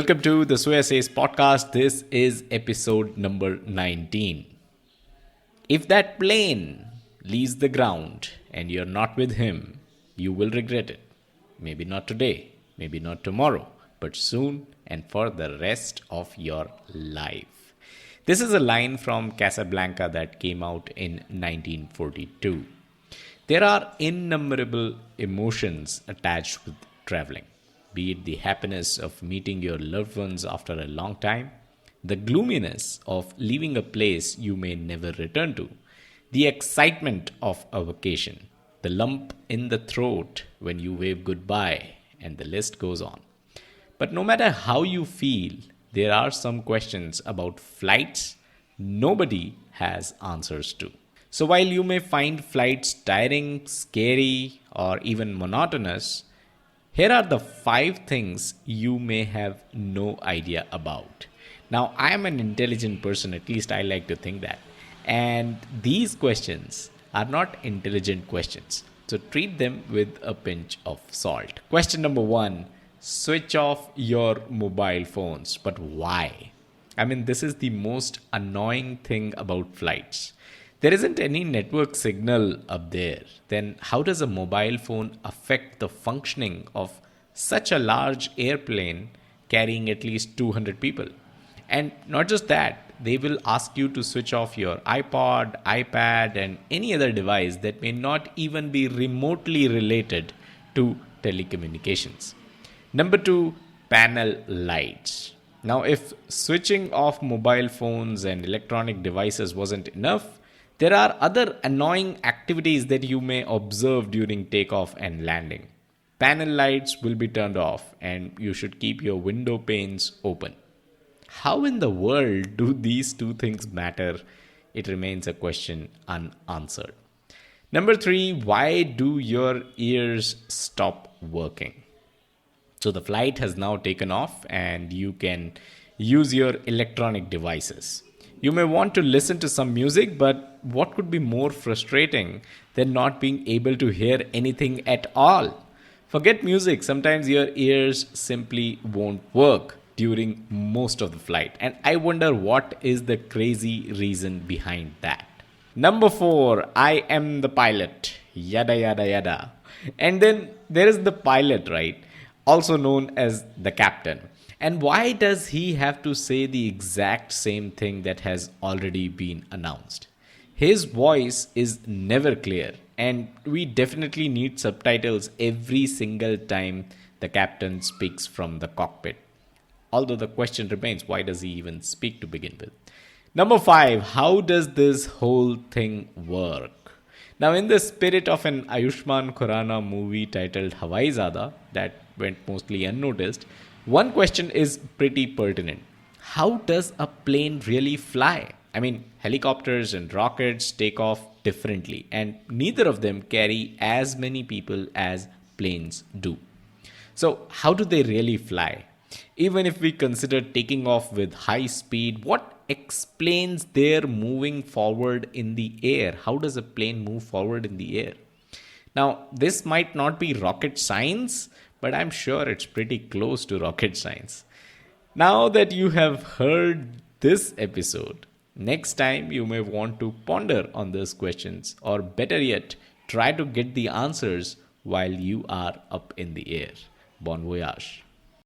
welcome to the Soya Says Podcast. This is episode number 19. If that plane leaves the ground and you're not with him, you will regret it. Maybe not today, maybe not tomorrow, but soon and for the rest of your life. This is a line from Casablanca that came out in 1942. There are innumerable emotions attached with traveling, be it the happiness of meeting your loved ones after a long time, the gloominess of leaving a place you may never return to, the excitement of a vacation, the lump in the throat when you wave goodbye, and the list goes on. But no matter how you feel, there are some questions about flights nobody has answers to. So while you may find flights tiring, scary, or even monotonous, here are the 5 things you may have no idea about. Now, I am an intelligent person, at least I like to think that. And these questions are not intelligent questions. So treat them with a pinch of salt. Question number 1, switch off your mobile phones. But why? I mean, this is the most annoying thing about flights. There isn't any network signal up there. Then how does a mobile phone affect the functioning of such a large airplane carrying at least 200 people? And not just that, they will ask you to switch off your iPod, iPad, and any other device that may not even be remotely related to telecommunications. Number 2, panel lights. Now, if switching off mobile phones and electronic devices wasn't enough, there are other annoying activities that you may observe during takeoff and landing. Panel lights will be turned off and you should keep your window panes open. How in the world do these 2 things matter? It remains a question unanswered. Number 3, why do your ears stop working? So the flight has now taken off and you can use your electronic devices. You may want to listen to some music, but what could be more frustrating than not being able to hear anything at all? Forget music, sometimes your ears simply won't work during most of the flight. And I wonder what is the crazy reason behind that. Number 4, I am the pilot. Yada, yada, yada. And then there is the pilot, right? Also known as the captain. And why does he have to say the exact same thing that has already been announced? His voice is never clear, and we definitely need subtitles every single time the captain speaks from the cockpit. Although the question remains, why does he even speak to begin with? Number 5, how does this whole thing work? Now, in the spirit of an Ayushmann Khurrana movie titled YADDA that went mostly unnoticed, one question is pretty pertinent. How does a plane really fly? I mean, helicopters and rockets take off differently, and neither of them carry as many people as planes do. So, how do they really fly? Even if we consider taking off with high speed, what explains their moving forward in the air? How does a plane move forward in the air? Now, this might not be rocket science, but I'm sure it's pretty close to rocket science. Now that you have heard this episode, next time you may want to ponder on these questions, or better yet, try to get the answers while you are up in the air. Bon voyage.